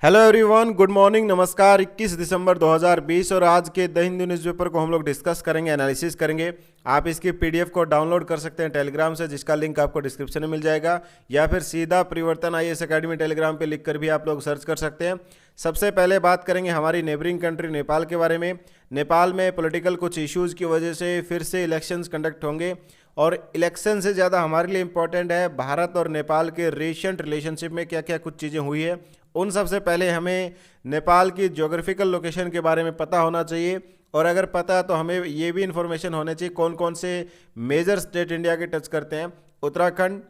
Hello everyone, good morning, नमस्कार। 21 दिसंबर 2020 और आज के द हिंदू न्यूज़पेपर को हम लोग डिस्कस करेंगे, एनालिसिस करेंगे। आप इसकी पीडीएफ को डाउनलोड कर सकते हैं टेलीग्राम से, जिसका लिंक आपको डिस्क्रिप्शन में मिल जाएगा, या फिर सीधा परिवर्तन आईएएस एकेडमी टेलीग्राम पे लिखकर भी आप लोग सर्च कर सकते हैं। सबसे पहले बात करेंगे हमारी नेबरिंग कंट्री नेपाल के बारे में। नेपाल में पॉलिटिकल कुछ इश्यूज़ की वजह से फिर से इलेक्शंस कंडक्ट होंगे, और इलेक्शन से ज़्यादा हमारे लिए इम्पोर्टेंट है भारत और नेपाल के रिसेंट रिलेशनशिप में क्या क्या कुछ चीज़ें हुई है। उन सबसे पहले हमें नेपाल की ज्योग्राफिकल लोकेशन के बारे में पता होना चाहिए, और अगर पता है तो हमें ये भी इन्फॉर्मेशन होनी चाहिए कौन कौन से मेजर स्टेट इंडिया के टच करते हैं। उत्तराखंड,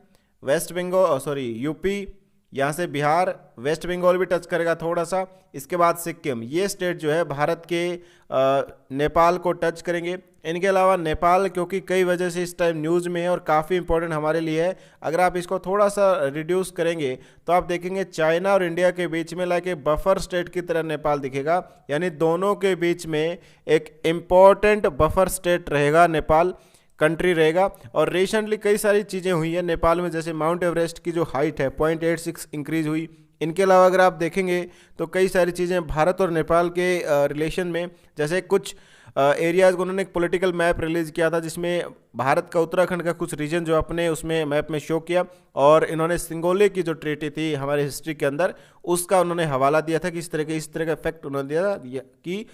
वेस्ट बंगाल, यूपी, यहाँ से बिहार, वेस्ट बंगाल भी टच करेगा थोड़ा सा। इसके बाद सिक्किम, ये स्टेट जो है भारत के नेपाल को टच करेंगे। इनके अलावा नेपाल क्योंकि कई वजह से इस टाइम न्यूज़ में है और काफ़ी इंपॉर्टेंट हमारे लिए है, अगर आप इसको थोड़ा सा रिड्यूस करेंगे तो आप देखेंगे चाइना और इंडिया के बीच में लाइक ए बफर स्टेट की तरह नेपाल दिखेगा, यानी दोनों के बीच में एक इम्पॉर्टेंट बफर स्टेट रहेगा, नेपाल कंट्री रहेगा। और रिसेंटली कई सारी चीज़ें हुई हैं नेपाल में, जैसे माउंट एवरेस्ट की जो हाइट है 0.86 इंक्रीज हुई। इनके अलावा अगर आप देखेंगे तो कई सारी चीज़ें भारत और नेपाल के रिलेशन में, जैसे कुछ एरियाज़ को उन्होंने एक पॉलिटिकल मैप रिलीज़ किया था, जिसमें भारत का उत्तराखंड का कुछ रीजन जो अपने उसमें मैप में शो किया, और इन्होंने सिंगोले की जो ट्रीटी थी हमारे हिस्ट्री के अंदर, उसका उन्होंने हवाला दिया था कि इस तरह का इफेक्ट उन्होंने दिया था कि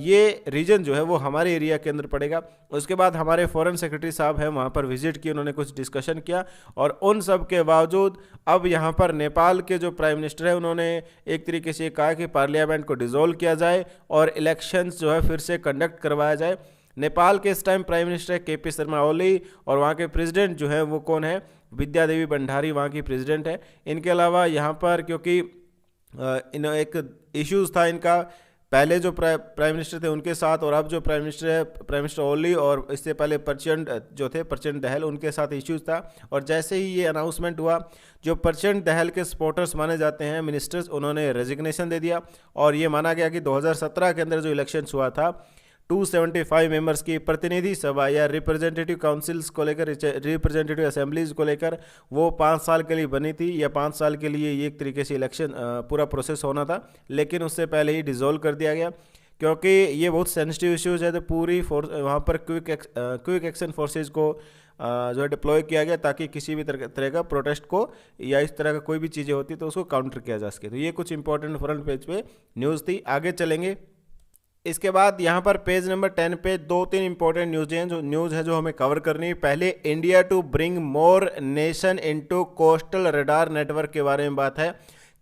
ये रीजन जो है वो हमारे एरिया के अंदर पड़ेगा। उसके बाद हमारे फॉरेन सेक्रेटरी साहब हैं, वहाँ पर विजिट की, उन्होंने कुछ डिस्कशन किया, और उन सब के बावजूद अब यहाँ पर नेपाल के जो प्राइम मिनिस्टर है उन्होंने एक तरीके से कहा कि पार्लियामेंट को डिसॉल्व किया जाए और इलेक्शंस जो है फिर से कंडक्ट करवाया जाए। नेपाल के इस टाइम प्राइम मिनिस्टर है केपी शर्मा ओली, और वहाँ के प्रेसिडेंट जो है वो कौन है, विद्या देवी भंडारी वहाँ की प्रेसिडेंट है। इनके अलावा यहाँ पर क्योंकि इन एक इश्यूज़ था इनका, पहले जो प्राइम मिनिस्टर थे उनके साथ, और अब जो प्राइम मिनिस्टर है प्राइम मिनिस्टर ओली, और इससे पहले प्रचंड जो थे, प्रचंड दहल, उनके साथ इश्यूज़ था। और जैसे ही ये अनाउंसमेंट हुआ, जो प्रचंड दहल के सपोर्टर्स माने जाते हैं मिनिस्टर्स, उन्होंने रेजिग्नेशन दे दिया, और ये माना गया कि 2017 के अंदर जो इलेक्शन हुआ था 275 मेंबर्स की प्रतिनिधि सभा या रिप्रेजेंटेटिव काउंसिल्स को लेकर, रिप्रेजेंटेटिव असेंबलीज को लेकर, वो 5 साल के लिए बनी थी, या 5 साल के लिए ये एक तरीके से इलेक्शन पूरा प्रोसेस होना था, लेकिन उससे पहले ही डिसॉल्व कर दिया गया, क्योंकि ये बहुत सेंसिटिव इश्यूज है। तो पूरी फोर्स वहाँ पर क्विक एक्शन फोर्सेज को जो है डिप्लॉय किया गया, ताकि किसी भी तरह का प्रोटेस्ट को या इस तरह का कोई भी चीज़ें होती तो उसको काउंटर किया जा सके। तो ये कुछ इंपॉर्टेंट फ्रंट पेज पे न्यूज़ थी। आगे चलेंगे। इसके बाद यहाँ पर पेज नंबर 10 पे 2-3 इंपॉर्टेंट न्यूज़ है जो हमें कवर करनी है। पहले, India to bring more nation into coastal radar network के बारे में बात है,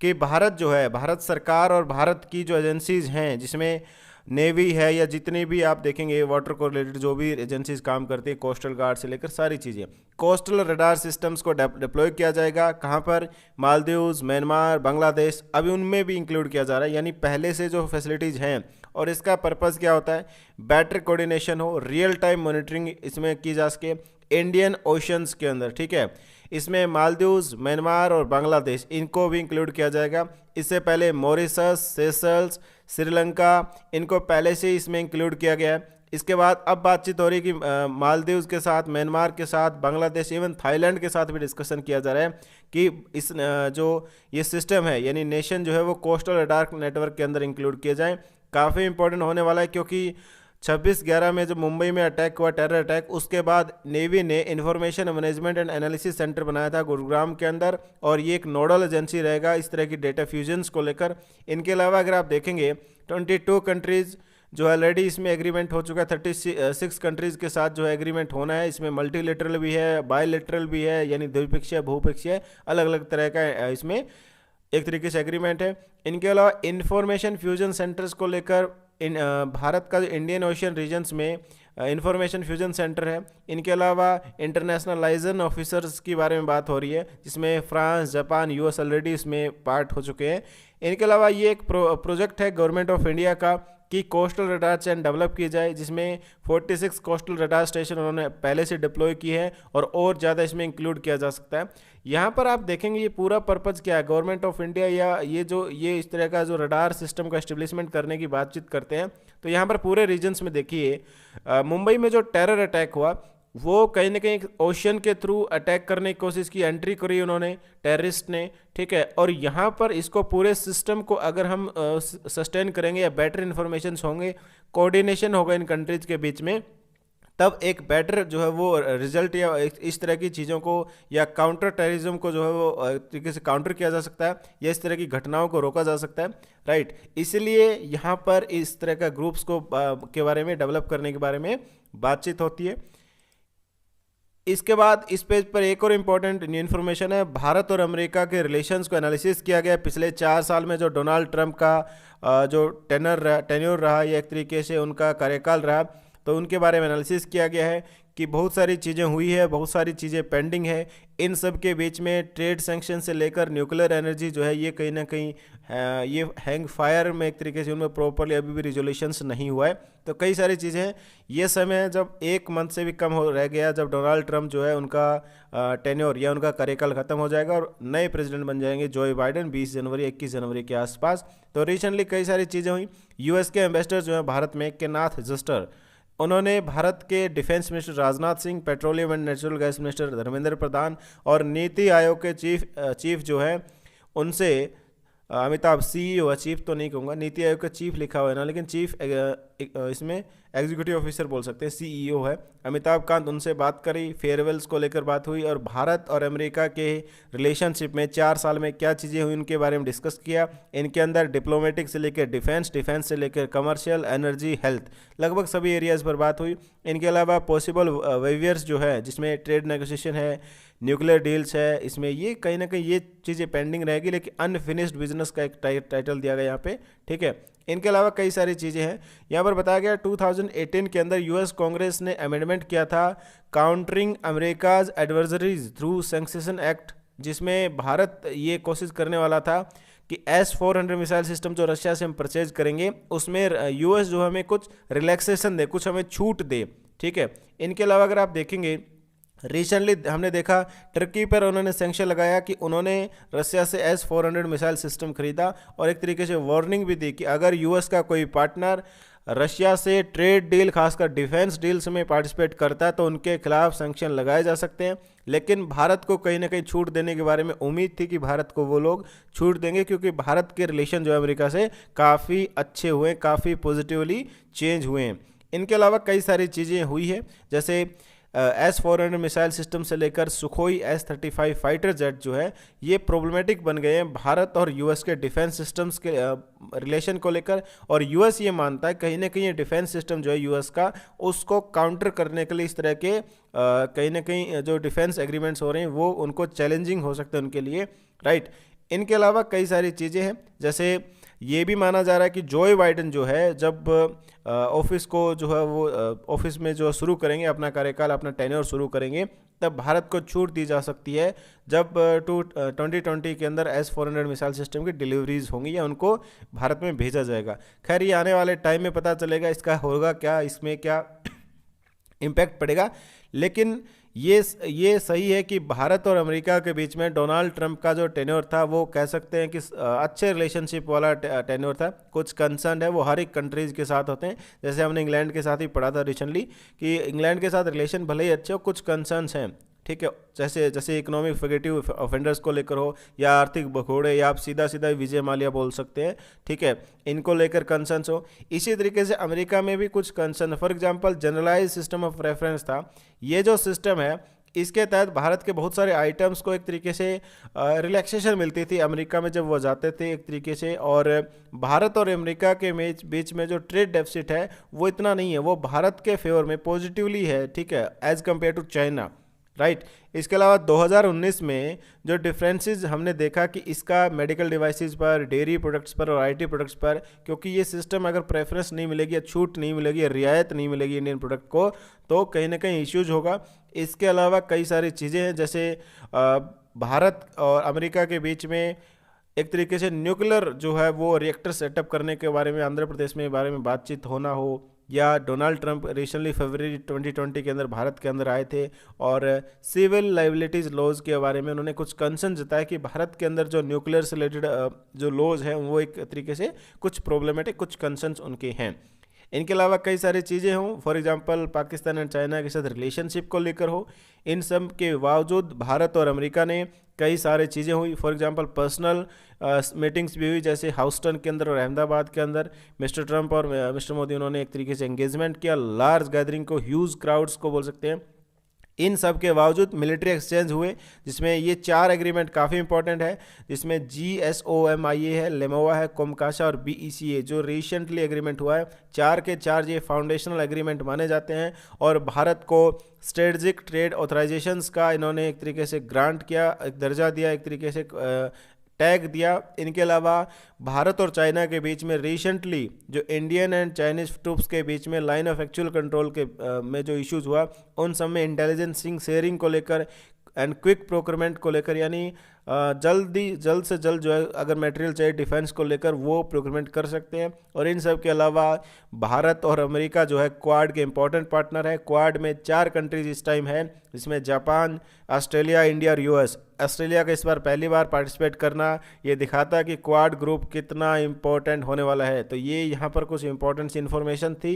कि भारत जो है, भारत सरकार और भारत की जो एजेंसीज हैं, जिसमें नेवी है या जितनी भी आप देखेंगे वाटर को रिलेटेड जो भी एजेंसीज काम करती है, कोस्टल गार्ड से लेकर सारी चीज़ें, कोस्टल रडार सिस्टम्स को डिप्लॉय किया जाएगा। कहाँ पर? मालदीव्स, म्यांमार, बांग्लादेश, अभी उनमें भी इंक्लूड किया जा रहा है, यानी पहले से जो फैसिलिटीज़ हैं। और इसका पर्पज़ क्या होता है? बेटर कोऑर्डिनेशन हो, रियल टाइम मॉनिटरिंग इसमें की जा सके इंडियन ओशंस के अंदर, ठीक है। इसमें मालदीव्स, म्यांमार और बांग्लादेश, इनको भी इंक्लूड किया जाएगा। इससे पहले मॉरिशस, सेशल्स, श्रीलंका, इनको पहले से इसमें इंक्लूड किया गया है। इसके बाद अब बातचीत हो रही है कि मालदीव्स के साथ, म्यांमार के साथ, बांग्लादेश, इवन थाईलैंड के साथ भी डिस्कशन किया जा रहा है कि इस जो ये सिस्टम है, यानी नेशन जो है वो कोस्टल रडार नेटवर्क के अंदर इंक्लूड किए जाएँ। काफ़ी इंपॉर्टेंट होने वाला है, क्योंकि 26/11 में जो मुंबई में अटैक हुआ, टेरर अटैक, उसके बाद नेवी ने information management and analysis centre बनाया था गुरुग्राम के अंदर, और ये एक नोडल एजेंसी रहेगा इस तरह की डेटा फ्यूजन्स को लेकर। इनके अलावा अगर आप देखेंगे 22 कंट्रीज़ जो ऑलरेडी इसमें एग्रीमेंट हो चुका है, 36 कंट्रीज़ के साथ जो है एग्रीमेंट होना है। इसमें मल्टीलेटरल भी है, बायलेटरल भी है, यानी द्विपक्षीय, बहुपक्षीय, अलग अलग तरह का इसमें एक तरीके से एग्रीमेंट है। इनके अलावा इंफॉर्मेशन फ्यूजन सेंटर्स को लेकर भारत का जो इंडियन ओशियन रीजन्स में इंफॉर्मेशन फ्यूजन सेंटर है। इनके अलावा इंटरनेशनल लाइजन ऑफिसर्स की बारे में बात हो रही है, जिसमें फ्रांस, जापान, यूएस ऑलरेडी इसमें पार्ट हो चुके हैं। इनके अलावा ये एक प्रोजेक्ट है गवर्नमेंट ऑफ इंडिया का कि कोस्टल रडार चैन डेवलप की जाए, जिसमें 46 कोस्टल रडार स्टेशन उन्होंने पहले से डिप्लॉय की है, और ज़्यादा इसमें इंक्लूड किया जा सकता है। यहाँ पर आप देखेंगे ये पूरा पर्पज़ क्या है, गवर्नमेंट ऑफ इंडिया या ये इस तरह का जो रडार सिस्टम का एस्टेब्लिशमेंट करने की बातचीत करते हैं। तो यहाँ पर पूरे रीजन्स में देखिए, मुंबई में जो टेरर अटैक हुआ, वो कहीं ना कहीं ओशन के थ्रू अटैक करने की कोशिश की, एंट्री करी उन्होंने, टेररिस्ट ने, ठीक है। और यहाँ पर इसको पूरे सिस्टम को अगर हम सस्टेन करेंगे या बेटर इन्फॉर्मेशन होंगे, कोऑर्डिनेशन होगा इन कंट्रीज के बीच में, तब एक बेटर जो है वो रिजल्ट या इस तरह की चीज़ों को या काउंटर टेररिज्म को जो है वो तरीके से काउंटर किया जा सकता है या इस तरह की घटनाओं को रोका जा सकता है, राइट। इसलिए यहाँ पर इस तरह का ग्रुप्स को के बारे में डेवलप करने के बारे में बातचीत होती है। इसके बाद इस पेज पर एक और इम्पॉर्टेंट इन्फॉर्मेशन है, भारत और अमेरिका के रिलेशंस को एनालिसिस किया गया। पिछले 4 साल में जो डोनाल्ड ट्रंप का जो टेन्योर रहा या एक तरीके से उनका कार्यकाल रहा, तो उनके बारे में एनालिसिस किया गया है कि बहुत सारी चीज़ें हुई है, बहुत सारी चीज़ें पेंडिंग है। इन सब के बीच में ट्रेड सैंक्शन से लेकर न्यूक्लियर एनर्जी जो है ये कहीं ना कहीं ये हैंग फायर में एक तरीके से उनमें प्रॉपरली अभी भी रिजोल्यूशंस नहीं हुआ है। तो कई सारी चीज़ें हैं। ये समय जब 1 मंथ से भी कम हो रह गया, जब डोनाल्ड ट्रंप जो है उनका टेन्योर या उनका कार्यकाल खत्म हो जाएगा और नए प्रेसिडेंट बन जाएंगे जो बाइडेन 20 जनवरी 21 जनवरी के आसपास। तो रिसेंटली कई सारी चीज़ें हुई। यूएस के एम्बेसडर जो है भारत में केनाथ जस्टर, उन्होंने भारत के defence minister Rajnath Singh, petroleum and natural gas minister Dharmendra Pradhan और नीति आयोग के चीफ जो है उनसे अमिताभ, सीईओ है, चीफ तो नहीं कहूँगा, नीति आयोग का चीफ लिखा हुआ है ना, लेकिन चीफ इसमें एग्जीक्यूटिव ऑफिसर बोल सकते हैं, सीईओ है अमिताभ कांत, उनसे बात करी, फेयरवेल्स को लेकर बात हुई और भारत और अमेरिका के रिलेशनशिप में 4 साल में क्या चीज़ें हुई उनके बारे में डिस्कस किया। इनके अंदर डिप्लोमेटिक से लेकर डिफेंस से लेकर कमर्शियल, एनर्जी, हेल्थ, लगभग सभी एरियाज़ पर बात हुई। इनके अलावा पॉसिबल वेवियर्स जो है जिसमें ट्रेड नेगोशिएशन है, न्यूक्लियर डील्स है, इसमें ये कहीं ना कहीं ये चीज़ें पेंडिंग रहेगी, लेकिन अनफिनिश्ड बिजनेस का एक टाइटल दिया गया यहाँ पे, ठीक है। इनके अलावा कई सारी चीज़ें हैं। यहाँ पर बताया गया 2018 के अंदर यूएस कांग्रेस ने अमेंडमेंट किया था countering America's adversaries through sanction act, जिसमें भारत ये कोशिश करने वाला था कि S-400 मिसाइल सिस्टम जो रशिया से हम परचेज करेंगे उसमें यूएस जो हमें कुछ रिलैक्सेशन दे, कुछ हमें छूट दे, ठीक है। इनके अलावा अगर आप देखेंगे रिसेंटली हमने देखा टर्की पर उन्होंने सैंक्शन लगाया कि उन्होंने रशिया से S-400 मिसाइल सिस्टम खरीदा और एक तरीके से वार्निंग भी दी कि अगर यूएस का कोई पार्टनर रशिया से ट्रेड डील, खासकर डिफेंस डील्स में पार्टिसिपेट करता है तो उनके खिलाफ सैंक्शन लगाए जा सकते हैं। लेकिन भारत को कहीं ना कहीं छूट देने के बारे में उम्मीद थी कि भारत को वो लोग छूट देंगे, क्योंकि भारत के रिलेशन जो है अमेरिका से काफ़ी अच्छे हुए, काफ़ी पॉजिटिवली चेंज हुए हैं। इनके अलावा कई सारी चीज़ें हुई है, जैसे S-400 मिसाइल सिस्टम से लेकर सुखोई S-35 फाइटर जेट जो है ये प्रॉब्लमेटिक बन गए हैं भारत और यूएस के डिफेंस सिस्टम्स के रिलेशन को लेकर। और यूएस ये मानता है कहीं ना कहीं ये डिफेंस सिस्टम जो है यूएस का, उसको काउंटर करने के लिए इस तरह के कहीं ना कहीं जो डिफेंस एग्रीमेंट्स हो रहे हैं वो उनको चैलेंजिंग हो सकते हैं उनके लिए, राइट। इनके अलावा कई सारी चीज़ें हैं, जैसे ये भी माना जा रहा है कि जो बाइडेन जो है जब ऑफिस को जो है वो ऑफिस में जो शुरू करेंगे अपना कार्यकाल, अपना टेन्योर शुरू करेंगे, तब भारत को छूट दी जा सकती है जब 2020 के अंदर S-400 मिसाइल सिस्टम की डिलीवरीज होंगी या उनको भारत में भेजा जाएगा। खैर ये आने वाले टाइम में पता चलेगा इसका होगा क्या, इसमें क्या इम्पैक्ट पड़ेगा। लेकिन ये सही है कि भारत और अमेरिका के बीच में डोनाल्ड ट्रंप का जो टेन्योर था वो कह सकते हैं कि अच्छे रिलेशनशिप वाला टेन्योर था। कुछ कंसर्न है वो हर एक कंट्रीज़ के साथ होते हैं, जैसे हमने इंग्लैंड के साथ ही पढ़ा था रिसेंटली कि इंग्लैंड के साथ रिलेशन भले ही अच्छे हो, कुछ कंसर्न्स हैं, ठीक है। जैसे इकोनॉमिक फिगेटिव ऑफेंडर्स को लेकर हो या आर्थिक भगोड़े या आप सीधा विजय माल्या बोल सकते हैं, ठीक है, इनको लेकर कंसर्न्स हो। इसी तरीके से अमेरिका में भी कुछ concern, for example generalize system of reference था, ये जो सिस्टम है इसके तहत भारत के बहुत सारे आइटम्स को एक तरीके से रिलैक्सेशन मिलती थी अमेरिका में जब वो जाते थे एक तरीके से। और भारत और अमेरिका के बीच में जो ट्रेड डेफिसिट है वो इतना नहीं है, वो भारत के फेवर में पॉजिटिवली है, ठीक है, as compared to China, right. इसके अलावा 2019 में जो डिफरेंसेस हमने देखा कि इसका मेडिकल डिवाइसेस पर, डेयरी प्रोडक्ट्स पर और आईटी प्रोडक्ट्स पर, क्योंकि ये सिस्टम अगर प्रेफरेंस नहीं मिलेगी या छूट नहीं मिलेगी या रियायत नहीं मिलेगी इंडियन प्रोडक्ट को, तो कहीं ना कहीं इश्यूज होगा। इसके अलावा कई सारी चीज़ें हैं, जैसे भारत और अमेरिका के बीच में एक तरीके से न्यूक्लियर जो है वो रिएक्टर सेटअप करने के बारे में आंध्र प्रदेश में बारे में बातचीत होना हो, या डोनाल्ड ट्रंप रिसेंटली फरवरी 2020 के अंदर भारत के अंदर आए थे और सिविल लाइबिलिटीज़ लॉज के बारे में उन्होंने कुछ कंसर्न जताया कि भारत के अंदर जो न्यूक्लियर से रिलेटेड जो लॉज हैं वो एक तरीके से कुछ प्रॉब्लमेटिक, कुछ कंसर्न्स उनके हैं। इनके अलावा कई सारी चीज़ें हों, for example Pakistan and China के साथ रिलेशनशिप को लेकर हो, इन सब के बावजूद भारत और अमेरिका ने कई सारी चीज़ें हुई, फॉर एग्जांपल पर्सनल मीटिंग्स भी हुई, जैसे हाउस्टन के अंदर और अहमदाबाद के अंदर मिस्टर ट्रंप और मिस्टर मोदी उन्होंने एक तरीके से एंगेजमेंट किया, लार्ज गैदरिंग को, ह्यूज क्राउड्स को बोल सकते हैं। इन सब के बावजूद मिलिट्री एक्सचेंज हुए, जिसमें ये 4 एग्रीमेंट काफ़ी इंपॉर्टेंट है, जिसमें GSOMIA है, लेमोवा है, कोमकाशा और BECA जो रिसेंटली एग्रीमेंट हुआ है। 4 के 4 ये फाउंडेशनल एग्रीमेंट माने जाते हैं और भारत को स्ट्रेटजिक ट्रेड ऑथराइजेशंस का इन्होंने एक तरीके से ग्रांट किया, एक दर्जा दिया, एक तरीके से टैग दिया। इनके अलावा भारत और चाइना के बीच में रिसेंटली जो इंडियन एंड चाइनीज़ ट्रूप्स के बीच में लाइन ऑफ एक्चुअल कंट्रोल के में जो इश्यूज हुआ, उन सब में इंटेलिजेंस शेयरिंग को लेकर एंड क्विक प्रोक्योरमेंट को लेकर, यानी जल्द से जल्द जो है अगर मटेरियल चाहिए डिफेंस को लेकर वो प्रोक्योरमेंट कर सकते हैं। और इन सब के अलावा भारत और अमेरिका जो है क्वाड के इंपॉर्टेंट पार्टनर है। क्वाड में 4 कंट्रीज इस टाइम है, जिसमें जापान, ऑस्ट्रेलिया, इंडिया और US। ऑस्ट्रेलिया का इस बार पहली बार पार्टिसिपेट करना ये दिखाता है कि क्वाड ग्रुप कितना इंपॉर्टेंट होने वाला है। तो ये यहाँ पर कुछ इंपॉर्टेंट इन्फॉर्मेशन थी।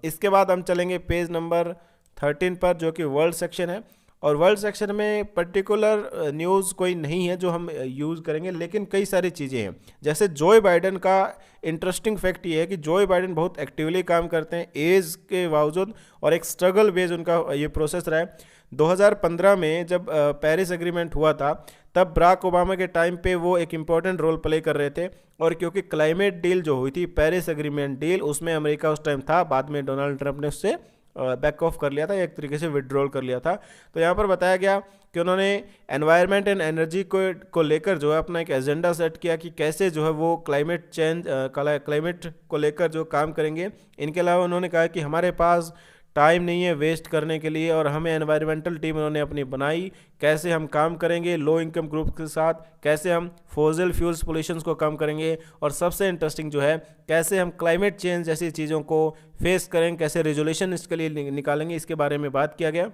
इसके बाद हम चलेंगे पेज नंबर 13 पर, जो कि वर्ल्ड सेक्शन है। और वर्ल्ड सेक्शन में पर्टिकुलर न्यूज़ कोई नहीं है जो हम यूज़ करेंगे, लेकिन कई सारी चीज़ें हैं। जैसे जो बाइडेन का इंटरेस्टिंग फैक्ट ये है कि जो बाइडेन बहुत एक्टिवली काम करते हैं एज के बावजूद, और एक स्ट्रगल बेस्ड उनका ये प्रोसेस रहा है। 2015 में जब पेरिस एग्रीमेंट हुआ था, तब बराक ओबामा के टाइम पे वो एक इम्पॉर्टेंट रोल प्ले कर रहे थे। और क्योंकि क्लाइमेट डील जो हुई थी, पेरिस एग्रीमेंट डील, उसमें अमेरिका उस टाइम था, बाद में डोनाल्ड ट्रंप ने उससे बैक ऑफ कर लिया था, एक तरीके से विड्रॉल कर लिया था। तो यहाँ पर बताया गया कि उन्होंने एनवायरनमेंट एंड एनर्जी को लेकर जो है अपना एक एजेंडा सेट किया कि कैसे जो है वो क्लाइमेट को लेकर जो काम करेंगे। इनके अलावा उन्होंने कहा कि हमारे पास टाइम नहीं है वेस्ट करने के लिए, और हमें एनवायरमेंटल टीम उन्होंने अपनी बनाई, कैसे हम काम करेंगे लो इनकम ग्रुप के साथ, कैसे हम फॉसिल फ्यूल्स पोल्यूशंस को कम करेंगे, और सबसे इंटरेस्टिंग जो है कैसे हम क्लाइमेट चेंज जैसी चीज़ों को फेस करेंगे, कैसे रेजोल्यूशन इसके लिए निकालेंगे, इसके बारे में बात किया गया।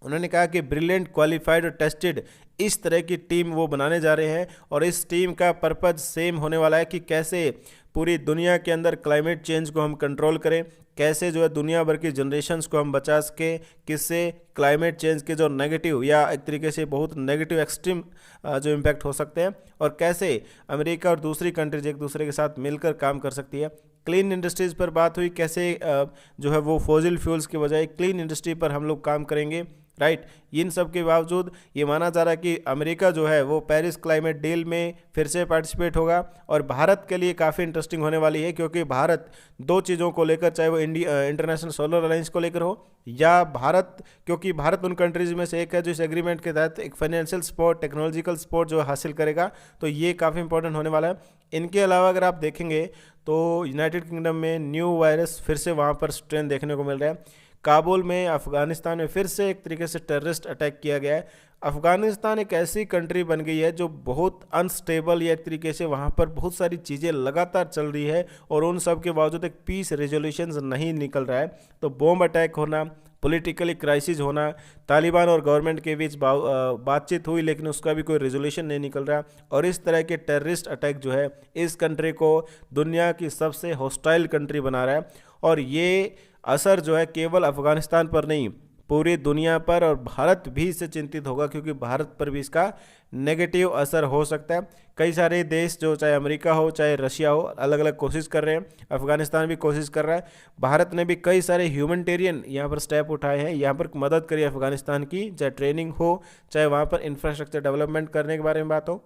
उन्होंने कहा कि ब्रिलियंट, क्वालिफाइड और टेस्टेड इस तरह की टीम वो बनाने जा रहे हैं, और इस टीम का पर्पज़ सेम होने वाला है कि कैसे पूरी दुनिया के अंदर क्लाइमेट चेंज को हम कंट्रोल करें, कैसे जो है दुनिया भर की जनरेशन्स को हम बचा सके, किससे क्लाइमेट चेंज के जो नेगेटिव या एक तरीके से बहुत नेगेटिव एक्सट्रीम जो इम्पैक्ट हो सकते हैं, और कैसे अमेरिका और दूसरी कंट्रीज एक दूसरे के साथ मिलकर काम कर सकती है। क्लीन इंडस्ट्रीज़ पर बात हुई, कैसे जो है वो फॉसिल फ्यूल्स के बजाय क्लीन इंडस्ट्री पर हम लोग काम करेंगे, राइट। इन सब के बावजूद ये माना जा रहा है कि अमेरिका जो है वो पेरिस क्लाइमेट डील में फिर से पार्टिसिपेट होगा, और भारत के लिए काफ़ी इंटरेस्टिंग होने वाली है, क्योंकि भारत 2 चीज़ों को लेकर, चाहे वो इंटरनेशनल सोलर अलायंस को लेकर हो, या क्योंकि भारत उन कंट्रीज़ में से एक है जो इस एग्रीमेंट के तहत एक फाइनेंशियल सपोर्ट, टेक्नोलॉजिकल सपोर्ट जो हासिल करेगा। तो ये काफ़ी इंपॉर्टेंट होने वाला है। इनके अलावा अगर आप देखेंगे तो यूनाइटेड किंगडम में न्यू वायरस फिर से वहाँ पर स्ट्रेन देखने को मिल रहा है। काबुल में, अफ़गानिस्तान में फिर से एक तरीके से टेररिस्ट अटैक किया गया है। अफ़गानिस्तान एक ऐसी कंट्री बन गई है जो बहुत अनस्टेबल, या एक तरीके से वहाँ पर बहुत सारी चीज़ें लगातार चल रही है, और उन सब के बावजूद एक पीस रेजोल्यूशन नहीं निकल रहा है। तो बॉम्ब अटैक होना, पॉलिटिकली क्राइसिस होना, तालिबान और गवर्नमेंट के बीच बातचीत हुई, लेकिन उसका भी कोई रेजोल्यूशन नहीं निकल रहा, और इस तरह के टेररिस्ट अटैक जो है इस कंट्री को दुनिया की सबसे हॉस्टाइल कंट्री बना रहा है। और ये असर जो है केवल अफ़गानिस्तान पर नहीं, पूरी दुनिया पर, और भारत भी इससे चिंतित होगा, क्योंकि भारत पर भी इसका नेगेटिव असर हो सकता है। कई सारे देश जो, चाहे अमेरिका हो चाहे रशिया हो, अलग अलग कोशिश कर रहे हैं। अफ़गानिस्तान भी कोशिश कर रहा है। भारत ने भी कई सारे ह्यूमैनिटेरियन यहाँ पर स्टेप उठाए हैं, यहाँ पर मदद करी अफ़गानिस्तान की, चाहे ट्रेनिंग हो, चाहे वहाँ पर इंफ्रास्ट्रक्चर डेवलपमेंट करने के बारे में बात हो।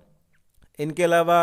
इनके अलावा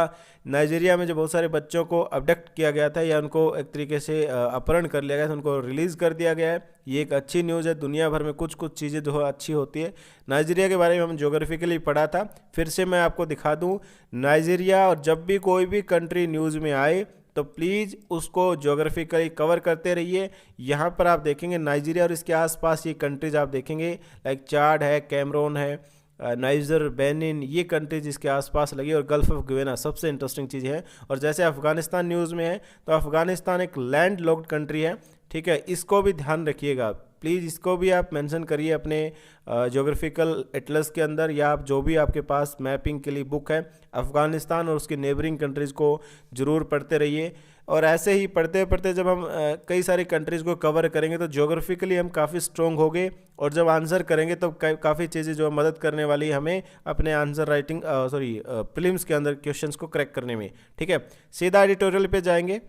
नाइजीरिया में जो बहुत सारे बच्चों को अबडक्ट किया गया था, या उनको एक तरीके से अपहरण कर लिया गया था, उनको रिलीज़ कर दिया गया है। ये एक अच्छी न्यूज़ है। दुनिया भर में कुछ कुछ चीज़ें जो अच्छी होती है। नाइजीरिया के बारे में हम ज्योग्राफिकली पढ़ा था, फिर से मैं आपको दिखा दूँ नाइजीरिया। और जब भी कोई भी कंट्री न्यूज़ में आए तो प्लीज़ उसको ज्योग्राफिकली कवर करते रहिए। यहाँ पर आप देखेंगे नाइजीरिया और इसके आसपास ये कंट्रीज आप देखेंगे, लाइक चाड है, कैमरून है, नाइजर, बेनिन, ये कंट्रीज इसके आसपास लगी, और गल्फ ऑफ ग्वेना सबसे इंटरेस्टिंग चीज़ है। और जैसे अफ़गानिस्तान न्यूज़ में है, तो अफ़गानिस्तान एक लैंड लॉक्ड कंट्री है, ठीक है, इसको भी ध्यान रखिएगा। प्लीज़ इसको भी आप मेंशन करिए अपने ज्योग्राफिकल एटलस के अंदर, या आप जो भी आपके पास मैपिंग के लिए बुक है, अफ़गानिस्तान और उसकी नेबरिंग कंट्रीज़ को ज़रूर पढ़ते रहिए। और ऐसे ही पढ़ते पढ़ते जब हम कई सारी कंट्रीज़ को कवर करेंगे तो ज्योग्राफिकली हम काफ़ी स्ट्रॉन्ग हो गए, और जब आंसर करेंगे तो काफ़ी चीज़ें जो मदद करने वाली हमें अपने आंसर राइटिंग प्रीलिम्स के अंदर क्वेश्चंस को क्रैक करने में। ठीक है, सीधा एडिटोरियल पे जाएंगे।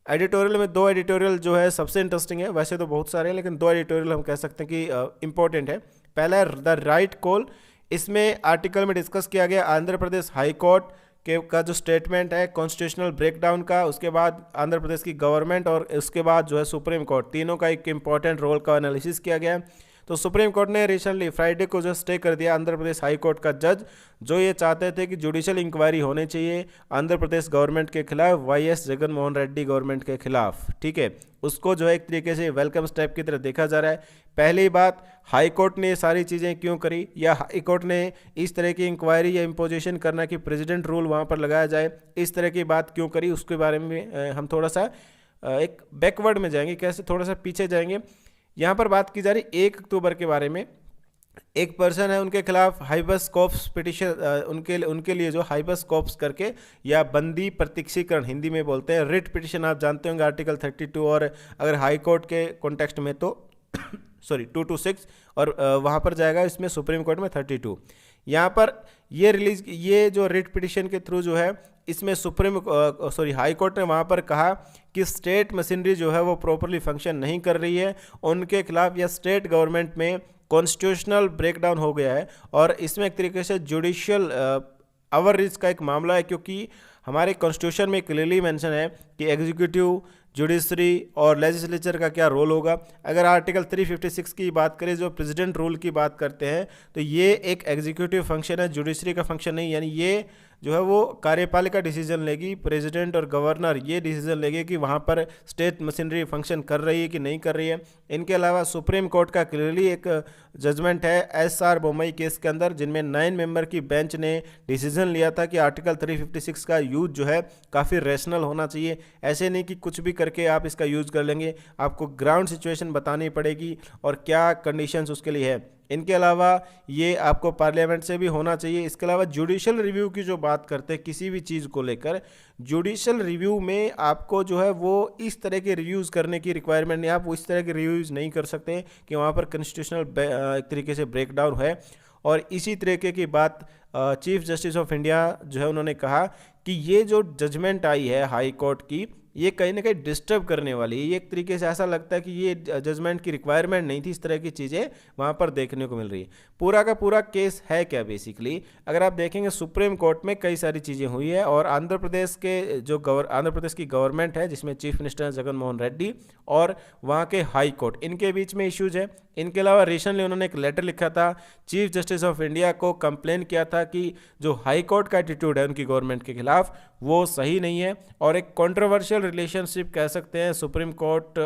एडिटोरियल में 2 एडिटोरियल जो है सबसे इंटरेस्टिंग है, वैसे तो बहुत सारे हैं लेकिन 2 एडिटोरियल हम कह सकते हैं कि इंपॉर्टेंट है। पहला है द राइट कॉल। इसमें आर्टिकल में डिस्कस किया गया आंध्र प्रदेश हाई कोर्ट के का जो स्टेटमेंट है कॉन्स्टिट्यूशनल ब्रेकडाउन का, उसके बाद आंध्र प्रदेश की गवर्नमेंट और उसके बाद जो है सुप्रीम कोर्ट, तीनों का एक इंपॉर्टेंट रोल का एनालिसिस किया गया। तो सुप्रीम कोर्ट ने रिसेंटली फ्राइडे को जो स्टे कर दिया आंध्र प्रदेश हाई कोर्ट का जज, जो ये चाहते थे कि जुडिशियल इंक्वायरी होनी चाहिए आंध्र प्रदेश गवर्नमेंट के खिलाफ, वाईएस जगन मोहन रेड्डी गवर्नमेंट के खिलाफ। ठीक है, उसको जो है एक तरीके से वेलकम स्टेप की तरह देखा जा रहा है। पहली बात, हाई कोर्ट ने ये सारी चीज़ें क्यों करी, या हाई कोर्ट ने इस तरह की इंक्वायरी या इम्पोजिशन करना कि प्रेसिडेंट रूल वहाँ पर लगाया जाए, इस तरह की बात क्यों करी, उसके बारे में हम थोड़ा सा एक बैकवर्ड में जाएंगे, कैसे थोड़ा सा पीछे जाएंगे। यहाँ पर बात की जा रही 1 अक्टूबर के बारे में। एक पर्सन है, उनके खिलाफ हाइबस कॉप्स पिटिशन, उनके लिए जो हाइबस कॉप्स करके या बंदी प्रत्यक्षीकरण हिंदी में बोलते हैं, रिट पिटिशन आप जानते होंगे आर्टिकल 32, और अगर हाई कोर्ट के कॉन्टेक्स्ट में तो 226, और वहाँ पर जाएगा इसमें सुप्रीम कोर्ट में 32। यहाँ पर ये जो रिट पिटिशन के थ्रू जो है इसमें हाई कोर्ट ने वहाँ पर कहा कि स्टेट मशीनरी जो है वो प्रॉपरली फंक्शन नहीं कर रही है, उनके खिलाफ या स्टेट गवर्नमेंट में कॉन्स्टिट्यूशनल ब्रेकडाउन हो गया है। और इसमें एक तरीके से जुडिशियल ओवररीच का एक मामला है, क्योंकि हमारे कॉन्स्टिट्यूशन में क्लियरली मेंशन है कि एग्जीक्यूटिव, जुडिशरी और लेजिस्लेचर का क्या रोल होगा। अगर आर्टिकल 356 की बात करें, जो प्रेसिडेंट रूल की बात करते हैं, तो ये एक एग्जीक्यूटिव फंक्शन है, जुडिशरी का फंक्शन नहीं। यानी ये जो है वो कार्यपालिका डिसीजन लेगी, प्रेसिडेंट और गवर्नर ये डिसीजन लेंगे कि वहाँ पर स्टेट मशीनरी फंक्शन कर रही है कि नहीं कर रही है। इनके अलावा सुप्रीम कोर्ट का क्लियरली एक जजमेंट है SR बोम्मई केस के अंदर, जिनमें 9 मेंबर की बेंच ने डिसीजन लिया था कि आर्टिकल 356 का यूज जो है काफ़ी रैशनल होना चाहिए। ऐसे नहीं कि कुछ भी करके आप इसका यूज़ कर लेंगे, आपको ग्राउंड सिचुएशन बतानी पड़ेगी और क्या कंडीशंस उसके लिए है। इनके अलावा ये आपको पार्लियामेंट से भी होना चाहिए। इसके अलावा जुडिशियल रिव्यू की जो बात करते हैं किसी भी चीज़ को लेकर, जुडिशियल रिव्यू में आपको जो है वो इस तरह के रिव्यूज़ करने की रिक्वायरमेंट नहीं, आप इस तरह के रिव्यूज़ नहीं कर सकते कि वहाँ पर कॉन्स्टिट्यूशनल एक तरीके से ब्रेकडाउन है। और इसी तरीके की बात चीफ जस्टिस ऑफ इंडिया जो है उन्होंने कहा कि ये जो जजमेंट आई है हाई कोर्ट की, ये कहीं ना कहीं डिस्टर्ब करने वाली है। ये एक तरीके से ऐसा लगता है कि ये जजमेंट की रिक्वायरमेंट नहीं थी, इस तरह की चीज़ें वहाँ पर देखने को मिल रही है। पूरा का पूरा केस है क्या बेसिकली, अगर आप देखेंगे सुप्रीम कोर्ट में कई सारी चीज़ें हुई है, और आंध्र प्रदेश की गवर्नमेंट है जिसमें चीफ मिनिस्टर जगन मोहन रेड्डी, और वहाँ के हाई कोर्ट, इनके बीच में इश्यूज है। इनके अलावा रिसेंटली उन्होंने एक लेटर लिखा था, चीफ जस्टिस ऑफ इंडिया को कंप्लेन किया था कि जो हाई कोर्ट का एटीट्यूड है उनकी गवर्नमेंट के खिलाफ वो सही नहीं है, और एक कंट्रोवर्शियल रिलेशनशिप कह सकते हैं सुप्रीम कोर्ट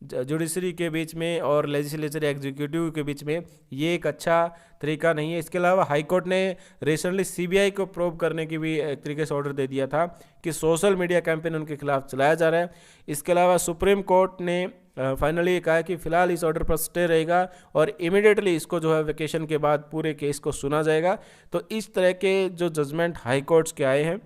जुडिशरी के बीच में और लेजिस्लेचर एग्जीक्यूटिव के बीच में, ये एक अच्छा तरीका नहीं है। इसके अलावा हाई कोर्ट ने रिसेंटली सीबीआई को प्रोब करने की भी एक तरीके से ऑर्डर दे दिया था कि सोशल मीडिया कैंपेन उनके खिलाफ चलाया जा रहा है। इसके अलावा सुप्रीम कोर्ट ने फाइनली कहा है कि फिलहाल इस ऑर्डर पर स्टे रहेगा और इमीडिएटली इसको जो है वेकेशन के बाद पूरे केस को सुना जाएगा। तो इस तरह के जो जजमेंट हाई कोर्ट्स के आए हैं,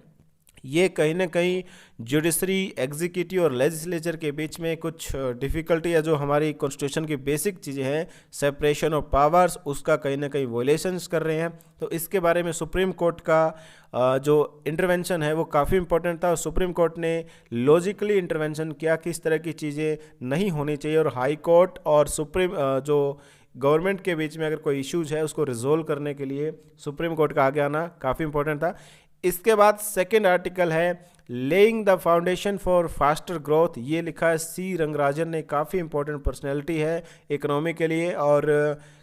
ये कहीं ना कहीं जुडिशरी, एग्जीक्यूटिव और लेजिस्लेचर के बीच में कुछ डिफ़िकल्टी है, जो हमारी कॉन्स्टिट्यूशन की बेसिक चीज़ें हैं, सेपरेशन ऑफ पावर्स, उसका कहीं ना कहीं वोलेशंस कर रहे हैं। तो इसके बारे में सुप्रीम कोर्ट का जो इंटरवेंशन है वो काफ़ी इंपॉर्टेंट था, और सुप्रीम कोर्ट ने लॉजिकली इंटरवेंशन किया कि इस तरह की चीज़ें नहीं होनी चाहिए, और हाई कोर्ट और सुप्रीम जो गवर्नमेंट के बीच में अगर कोई इश्यूज है उसको रिजोल्व करने के लिए सुप्रीम कोर्ट का आगे आना काफ़ी इंपॉर्टेंट था। इसके बाद सेकेंड आर्टिकल है laying the foundation for faster growth, ये लिखा है सी रंगराजन ने, काफ़ी इंपॉर्टेंट पर्सनैलिटी है इकोनॉमी के लिए, और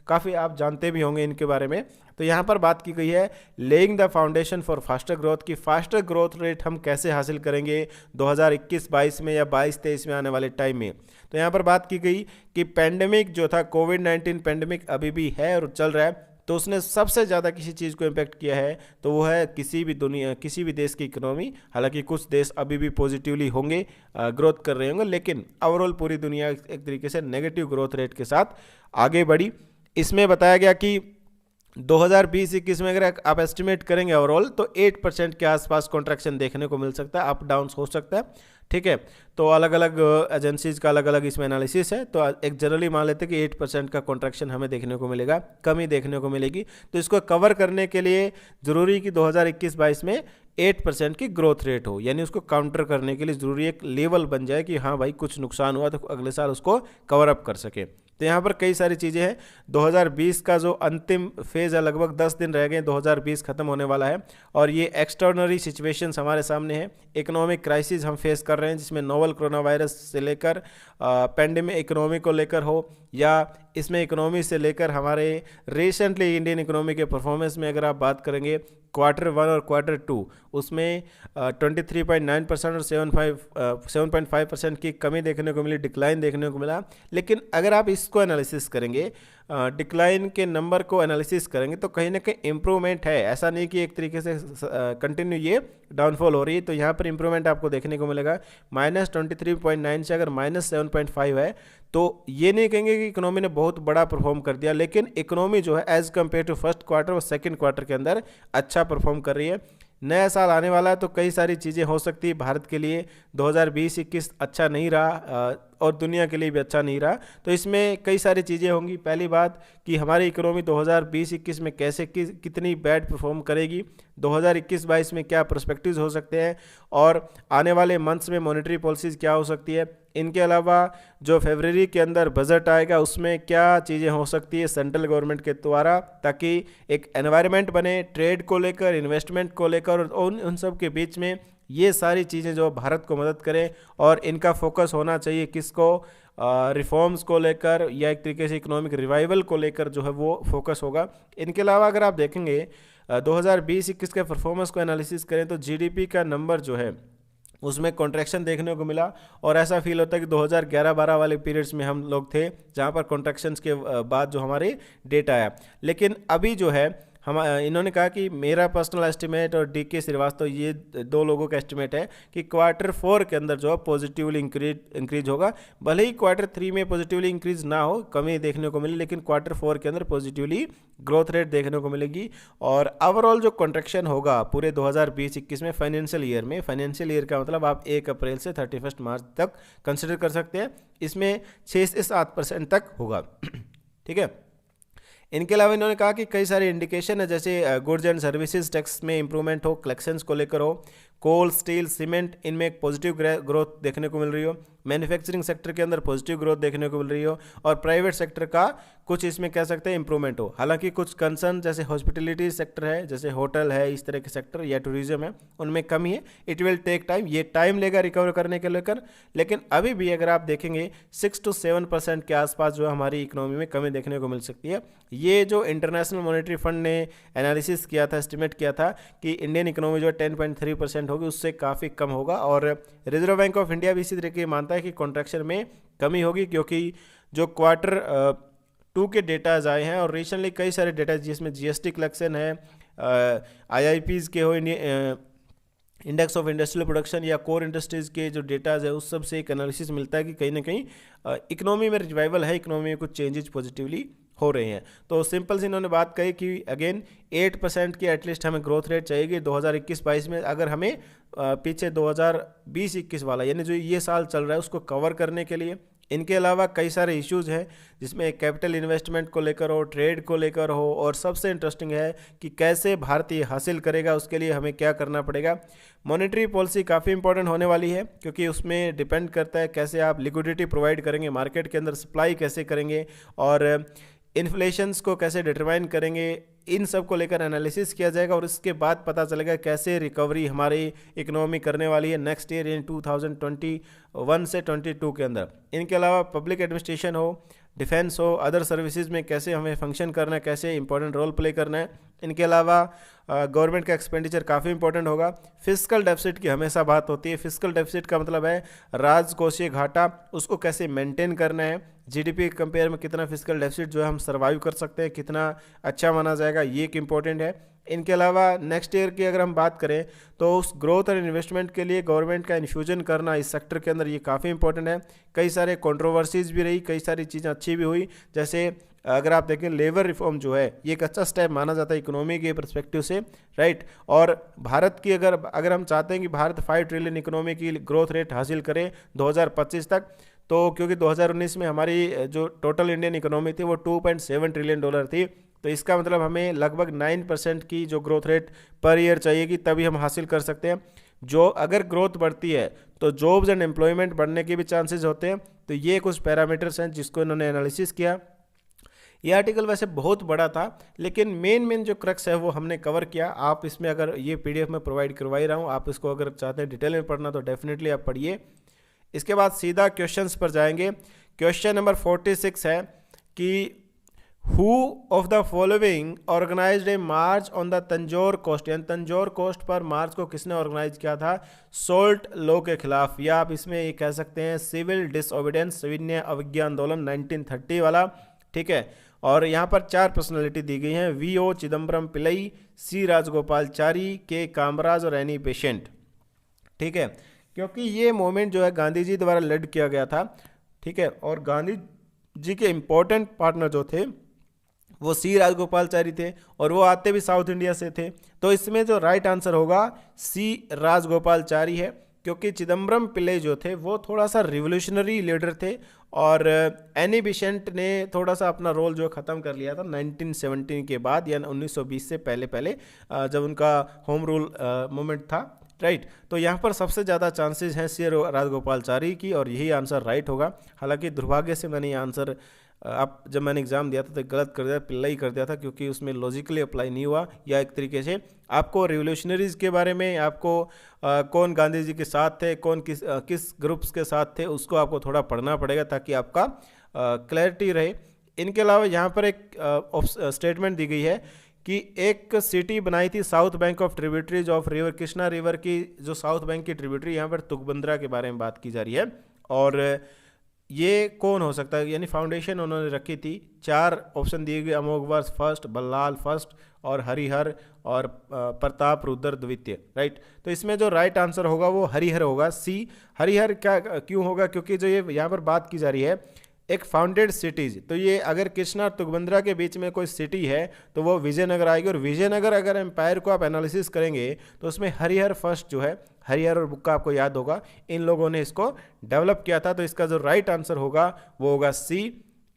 काफ़ी आप जानते भी होंगे इनके बारे में। तो यहाँ पर बात की गई है laying the foundation for faster growth की फास्टर ग्रोथ रेट हम कैसे हासिल करेंगे 2021-22 में या 22-23 में आने वाले टाइम में। तो यहाँ पर बात की गई कि पेंडेमिक जो था कोविड-19 पेंडेमिक अभी भी है और चल रहा है, तो उसने सबसे ज़्यादा किसी चीज़ को इम्पेक्ट किया है तो वो है किसी भी देश की इकोनॉमी। हालांकि कुछ देश अभी भी पॉजिटिवली होंगे, ग्रोथ कर रहे होंगे, लेकिन ओवरऑल पूरी दुनिया एक तरीके से नेगेटिव ग्रोथ रेट के साथ आगे बढ़ी। इसमें बताया गया कि 2020-21 में अगर आप एस्टिमेट करेंगे ओवरऑल तो 8% के आसपास कॉन्ट्रैक्शन देखने को मिल सकता है, अप डाउन हो सकता है। ठीक है, तो अलग अलग एजेंसीज का अलग अलग इसमें एनालिसिस है, तो एक जनरली मान लेते हैं कि 8% का कॉन्ट्रैक्शन हमें देखने को मिलेगा, कमी देखने को मिलेगी। तो इसको कवर करने के लिए ज़रूरी कि 2021-22 में 8% की ग्रोथ रेट हो, यानी उसको काउंटर करने के लिए ज़रूरी एक लेवल बन जाए कि हाँ भाई कुछ नुकसान हुआ तो अगले साल उसको कवर अप कर सके। तो यहाँ पर कई सारी चीज़ें हैं। 2020 का जो अंतिम फेज़ है, लगभग 10 दिन रह गए, 2020 खत्म होने वाला है, और ये एक्सट्राऑर्डिनरी सिचुएशंस हमारे सामने है। इकोनॉमिक क्राइसिस हम फेस कर रहे हैं, जिसमें नोवल कोरोना वायरस से लेकर पेंडेमिक इकोनॉमी को लेकर हो, या इसमें इकोनॉमी से लेकर हमारे रिसेंटली इंडियन इकोनॉमी के परफॉर्मेंस में अगर आप बात करेंगे Q1 और Q2, उसमें 23.9% और 7.5% की कमी देखने को मिली, डिक्लाइन देखने को मिला। लेकिन अगर आप इसको एनालिसिस करेंगे, डिक्लाइन के नंबर को एनालिसिस करेंगे, तो कहीं ना कहीं इम्प्रूवमेंट है। ऐसा नहीं कि एक तरीके से कंटिन्यू ये डाउनफॉल हो रही है। तो यहाँ पर इम्प्रूवमेंट आपको देखने को मिलेगा। -23.9 से अगर -7.5 है तो ये नहीं कहेंगे कि इकोनॉमी ने बहुत बड़ा परफॉर्म कर दिया, लेकिन इकोनॉमी जो है as compared to first quarter और सेकंड क्वार्टर के अंदर अच्छा परफॉर्म कर रही है। नया साल आने वाला है तो कई सारी चीज़ें हो सकती है भारत के लिए। 2020-21 अच्छा नहीं रहा और दुनिया के लिए भी अच्छा नहीं रहा, तो इसमें कई सारी चीज़ें होंगी। पहली बात कि हमारी इकोनॉमी 2020-21 में कैसे कितनी बैड परफॉर्म करेगी, 2021-22 में क्या पर्सपेक्टिव्स हो सकते हैं, और आने वाले मंथ्स में मॉनेटरी पॉलिसीज़ क्या हो सकती है। इनके अलावा जो फरवरी के अंदर बजट आएगा उसमें क्या चीज़ें हो सकती है सेंट्रल गवर्नमेंट के द्वारा, ताकि एक एनवायरनमेंट बने ट्रेड को लेकर, इन्वेस्टमेंट को लेकर, और उन सब के बीच में ये सारी चीज़ें जो भारत को मदद करें। और इनका फोकस होना चाहिए किसको, रिफॉर्म्स को लेकर, या एक तरीके से इकोनॉमिक रिवाइवल को लेकर जो है वो फोकस होगा। इनके अलावा अगर आप देखेंगे 2020-21 के परफॉर्मेंस को एनालिसिस करें तो जीडीपी का नंबर जो है उसमें कॉन्ट्रैक्शन देखने को मिला, और ऐसा फील होता है कि 2011-12 वाले पीरियड्स में हम लोग थे जहां पर कॉन्ट्रैक्शंस के बाद जो हमारे डेटा आया। लेकिन अभी जो है हम इन्होंने कहा कि मेरा पर्सनल एस्टिमेट और डीके श्रीवास्तव, ये दो लोगों का एस्टिमेट है कि Q4 के अंदर जो है पॉजिटिवली इंक्रीज होगा। भले ही Q3 में पॉजिटिवली इंक्रीज ना हो, कमी देखने को मिले, लेकिन Q4 के अंदर पॉजिटिवली ग्रोथ रेट देखने को मिलेगी। और ओवरऑल जो कॉन्ट्रैक्शन होगा पूरे 2020-21 में फाइनेंशियल ईयर का मतलब आप 1 अप्रैल से 31 मार्च तक कंसिडर कर सकते हैं, इसमें 6 से 7% तक होगा। ठीक है, इनके अलावा इन्होंने कहा कि कई सारे इंडिकेशन है, जैसे गुड्स एंड सर्विसेज टैक्स में इंप्रूवमेंट हो, कलेक्शंस को लेकर हो, कोल, स्टील, सीमेंट, इनमें एक पॉजिटिव ग्रोथ देखने को मिल रही हो, मैन्युफैक्चरिंग सेक्टर के अंदर पॉजिटिव ग्रोथ देखने को मिल रही हो, और प्राइवेट सेक्टर का कुछ इसमें कह सकते हैं इंप्रूवमेंट हो। हालांकि कुछ कंसर्न जैसे हॉस्पिटलिटी सेक्टर है, जैसे होटल है, इस तरह के सेक्टर या टूरिज्म है, उनमें कमी है। इट विल टेक टाइम, ये टाइम लेगा रिकवर करने के लेकर। लेकिन अभी भी अगर आप देखेंगे 6 से 7% के आसपास जो हमारी इकोनॉमी में कमी देखने को मिल सकती है। ये जो इंटरनेशनल मॉनेटरी फंड ने एनालिसिस किया था, एस्टिमेट किया था कि इंडियन इकोनॉमी जो 10.3% होगी, उससे काफ़ी कम होगा। और रिजर्व बैंक ऑफ इंडिया भी इसी तरीके मानता है कि कॉन्ट्रैक्शन में कमी होगी, क्योंकि जो Q2 के डेटाज आए हैं और रिसेंटली कई सारे डेटा जिसमें जीएसटी कलेक्शन है, IIPs के हो, इंडेक्स ऑफ इंडस्ट्रियल प्रोडक्शन या कोर इंडस्ट्रीज़ के जो डेटाज है, उस सब से एक एनालिसिस मिलता है कि कहीं ना कहीं इकोनॉमी में रिवाइवल है, इकोनॉमी में कुछ चेंजेस पॉजिटिवली हो रहे हैं। तो सिंपल से इन्होंने बात कही कि अगेन 8% की एटलीस्ट हमें ग्रोथ रेट चाहिए 2021-22 में, अगर हमें पीछे 2020-21 वाला यानी जो ये साल चल रहा है उसको कवर करने के लिए। इनके अलावा कई सारे इश्यूज़ हैं जिसमें कैपिटल इन्वेस्टमेंट को लेकर हो, ट्रेड को लेकर हो, और सबसे इंटरेस्टिंग है कि कैसे भारत ये हासिल करेगा, उसके लिए हमें क्या करना पड़ेगा। मॉनेटरी पॉलिसी काफ़ी इंपॉर्टेंट होने वाली है, क्योंकि उसमें डिपेंड करता है कैसे आप लिक्विडिटी प्रोवाइड करेंगे मार्केट के अंदर, सप्लाई कैसे करेंगे, और इन्फ्लेशंस को कैसे डिटरमाइन करेंगे। इन सब को लेकर एनालिसिस किया जाएगा, और इसके बाद पता चलेगा कैसे रिकवरी हमारी इकोनॉमी करने वाली है नेक्स्ट ईयर इन 2021 से 22 के अंदर। इनके अलावा पब्लिक एडमिनिस्ट्रेशन हो, डिफेंस हो, अदर सर्विसेज में कैसे हमें फंक्शन करना है, कैसे इंपॉर्टेंट रोल प्ले करना है। इनके अलावा गवर्नमेंट का एक्सपेंडिचर काफ़ी इंपॉर्टेंट होगा। फिस्कल डेफिसिट की हमेशा बात होती है। फिस्कल डेफिसिट का मतलब है राजकोषीय घाटा, उसको कैसे मेंटेन करना है। जीडीपी के कंपेयर में कितना फिस्कल डेफिसिट जो है हम सर्वाइव कर सकते हैं, कितना अच्छा माना जाएगा, ये एक इम्पॉर्टेंट है। इनके अलावा नेक्स्ट ईयर की अगर हम बात करें तो उस ग्रोथ और इन्वेस्टमेंट के लिए गवर्नमेंट का इन्फ्यूजन करना इस सेक्टर के अंदर ये काफ़ी इंपॉर्टेंट है। कई सारे कंट्रोवर्सीज भी रही, कई सारी चीज़ें अच्छी भी हुई। जैसे अगर आप देखें लेबर रिफॉर्म जो है ये एक अच्छा स्टेप माना जाता है इकोनॉमी के परस्पेक्टिव से, राइट। और भारत की अगर हम चाहते हैं कि भारत 5 ट्रिलियन इकोनॉमी की ग्रोथ रेट हासिल करे 2025 तक, तो क्योंकि 2019 में हमारी जो टोटल इंडियन इकोनॉमी थी वो $2.7 ट्रिलियन थी, तो इसका मतलब हमें लगभग 9% की जो ग्रोथ रेट पर ईयर चाहिएगी, तभी हम हासिल कर सकते हैं। जो अगर ग्रोथ बढ़ती है तो जॉब्स एंड एम्प्लॉयमेंट बढ़ने के भी चांसेस होते हैं। तो ये कुछ पैरामीटर्स हैं जिसको इन्होंने एनालिसिस किया। ये आर्टिकल वैसे बहुत बड़ा था, लेकिन मेन जो क्रक्स है वो हमने कवर किया। आप इसमें अगर ये पीडीएफ में प्रोवाइड करवा ही रहा हूँ, आप इसको अगर चाहते हैं डिटेल में पढ़ना तो डेफिनेटली आप पढ़िए। इसके बाद सीधा क्वेश्चंस पर जाएंगे। क्वेश्चन नंबर 46 है कि who of the following organized a march on the Tanjore coast, यानी तंजौर कोस्ट पर मार्च को किसने ऑर्गेनाइज किया था सोल्ट लॉ के खिलाफ, या आप इसमें ये कह सकते हैं सिविल डिसओबीडियंस, सविनय अवज्ञा आंदोलन 1930 वाला, ठीक है। और यहाँ पर 4 पर्सनैलिटी दी गई हैं, वीओ चिदम्बरम पिल्लई, सी राजगोपालचारी, के कामराज और एनी बेसेंट, ठीक है। क्योंकि ये मूवमेंट जो है गांधी जी द्वारा लीड किया गया था, ठीक है। और गांधी जी के इम्पोर्टेंट पार्टनर जो थे वो सी राजगोपालचारी थे, और वो आते भी साउथ इंडिया से थे। तो इसमें जो राइट आंसर होगा सी राजगोपालचारी है, क्योंकि चिदम्बरम पिल्लई जो थे वो थोड़ा सा रिवोल्यूशनरी लीडर थे, और एनी बेसेंट ने थोड़ा सा अपना रोल जो ख़त्म कर लिया था 1917 के बाद, यानी 1920 से पहले जब उनका होम रूल मूवमेंट था, राइट। तो यहाँ पर सबसे ज़्यादा चांसेस हैं सी राजगोपालचारी की, और यही आंसर राइट होगा। हालांकि दुर्भाग्य से मैंने ये आंसर जब मैंने एग्जाम दिया था तो गलत कर दिया, पिल्लई कर दिया था, क्योंकि उसमें लॉजिकली अप्लाई नहीं हुआ। या एक तरीके से आपको रिवोल्यूशनरीज के बारे में, आपको कौन गांधी जी के साथ थे, कौन किस ग्रुप्स के साथ थे, उसको आपको थोड़ा पढ़ना पड़ेगा ताकि आपका क्लैरिटी रहे। इनके अलावा यहाँ पर एक स्टेटमेंट दी गई है कि एक सिटी बनाई थी south bank of tributaries of river Krishna river की, जो साउथ बैंक की ट्रिब्यूटरी, यहाँ पर तुगबंद्रा के बारे में बात की जा रही है। और ये कौन हो सकता है, यानी फाउंडेशन उन्होंने रखी थी। 4 ऑप्शन दिए गए, अमोघवर्ष फर्स्ट, बल्लाल फर्स्ट, और हरिहर और प्रताप रुद्र द्वितीय, राइट। तो इसमें जो राइट आंसर होगा वो हरिहर होगा, सी। हरिहर क्या क्यों होगा, क्योंकि जो ये यहाँ पर बात की जा रही है एक फाउंडेड सिटीज, तो ये अगर कृष्णा और तुगबंद्रा के बीच में कोई सिटी है तो वो विजयनगर आएगी। और विजयनगर अगर एम्पायर को आप एनालिसिस करेंगे तो उसमें हरिहर फर्स्ट जो है, हरिहर और बुक्का आपको याद होगा, इन लोगों ने इसको डेवलप किया था। तो इसका जो राइट आंसर होगा वो होगा सी।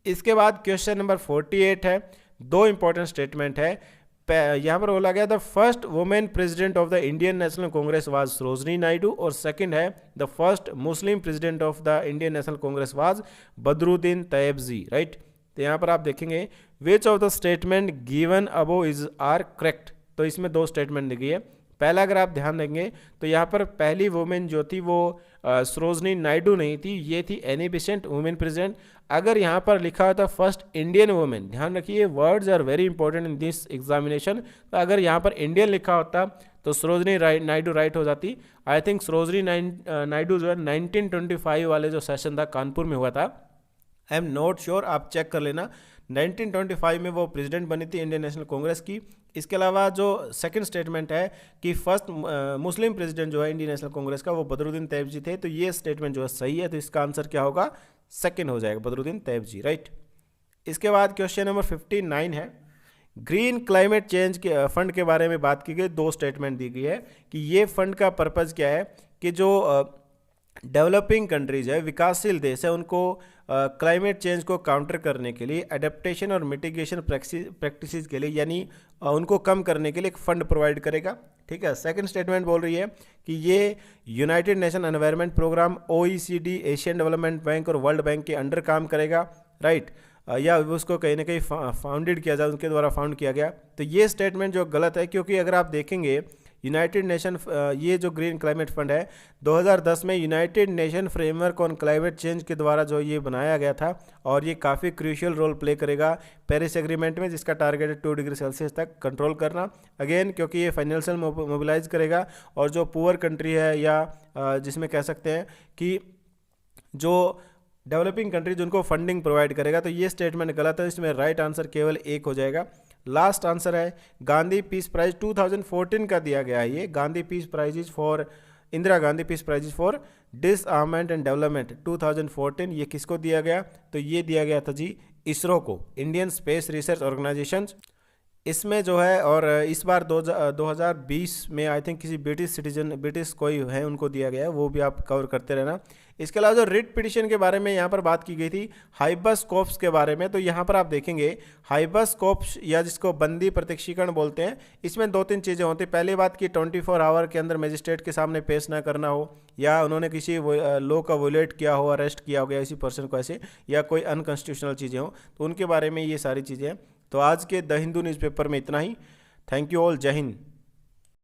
इसके बाद क्वेश्चन नंबर 48 है। 2 इंपॉर्टेंट स्टेटमेंट है। यहाँ पर बोला गया the first women president of the Indian National Congress was Sarojini Naidu, और सेकंड है the first Muslim president of the Indian National Congress was Badruddin Tyabji, right. तो यहाँ पर आप देखेंगे which of the statement given above is are correct. तो इसमें 2 statement दी गई है। पहला अगर आप ध्यान देंगे तो यहाँ पर पहली वुमेन जो थी वो सरोजनी नायडू नहीं थी, ये थी एनी बेसेंट वुमेन प्रेसिडेंट। अगर यहाँ पर लिखा होता फर्स्ट इंडियन वुमेन, ध्यान रखिए words are very important in this examination, तो अगर यहाँ पर इंडियन लिखा होता तो सरोजनी नायडू राइट हो जाती। आई थिंक सरोजनी नायडू जो है 1925 वाले जो सेशन था कानपुर में हुआ था, आई एम नॉट श्योर, आप चेक कर लेना। 1925 में वो प्रेसिडेंट बनी थी इंडियन नेशनल कांग्रेस की। इसके अलावा जो सेकंड स्टेटमेंट है कि फर्स्ट मुस्लिम प्रेसिडेंट जो है इंडियन नेशनल कांग्रेस का वो बदरुद्दीन तैयबजी थे, तो ये स्टेटमेंट जो है सही है। तो इसका आंसर क्या होगा, सेकंड हो जाएगा, बदरुद्दीन तैयबजी, राइट। इसके बाद क्वेश्चन नंबर 59 है। ग्रीन क्लाइमेट चेंज के फंड के बारे में बात की गई। 2 स्टेटमेंट दी गई है कि ये फंड का पर्पज़ क्या है कि जो डेवलपिंग कंट्रीज है, विकासशील देश है, उनको क्लाइमेट चेंज को काउंटर करने के लिए एडेप्टेशन और मिटिगेशन प्रैक्टिसेस के लिए, यानी उनको कम करने के लिए एक फंड प्रोवाइड करेगा, ठीक है। सेकंड स्टेटमेंट बोल रही है कि ये United Nation Environment Programme, OECD, Asian Development Bank और वर्ल्ड बैंक के अंडर काम करेगा, राइट, या उसको कहीं ना कहीं फाउंडेड किया जाए, उनके द्वारा फाउंड किया गया। तो ये स्टेटमेंट जो गलत है, क्योंकि अगर आप देखेंगे यूनाइटेड नेशन, ये जो ग्रीन क्लाइमेट फंड है 2010 में United nation framework on climate change के द्वारा जो ये बनाया गया था, और ये काफ़ी क्रूशियल रोल प्ले करेगा पेरिस एग्रीमेंट में, जिसका टारगेट है 2 डिग्री सेल्सियस तक कंट्रोल करना। अगेन क्योंकि ये फाइनेंशियल मोबिलाइज करेगा, और जो पुअर कंट्री है या जिसमें कह सकते हैं कि जो डेवलपिंग कंट्री जिनको फंडिंग प्रोवाइड करेगा। तो ये स्टेटमेंट गलत है, इसमें राइट आंसर केवल एक हो जाएगा। लास्ट आंसर है गांधी पीस प्राइज 2014 का दिया गया है। ये Gandhi peace prizes for, Indira Gandhi peace prizes for disarmament and development 2014, ये किसको दिया गया? तो ये दिया गया था जी इसरो को, इंडियन स्पेस रिसर्च ऑर्गेनाइजेशन। इसमें जो है, और इस बार 2020 में आई थिंक किसी ब्रिटिश सिटीजन, ब्रिटिश कोई है उनको दिया गया है, वो भी आप कवर करते रहना। इसके अलावा जो रिट पिटिशन के बारे में यहाँ पर बात की गई थी, हाइबस-कोर्प्स के बारे में, तो यहाँ पर आप देखेंगे हाइबस-कोर्प्स या जिसको बंदी प्रत्यक्षीकरण बोलते हैं, इसमें 2-3 चीज़ें होती हैं। पहली बात कि 24 आवर के अंदर मजिस्ट्रेट के सामने पेश ना करना हो, या उन्होंने किसी लॉ का वोलेट किया हो, अरेस्ट किया हो गया इसी पर्सन को ऐसे, या कोई अनकॉन्स्टिट्यूशनल चीज़ें हो, तो उनके बारे में ये सारी चीज़ें हैं। तो आज के द हिंदू न्यूज़पेपर में इतना ही। थैंक यू ऑल, जय हिंद।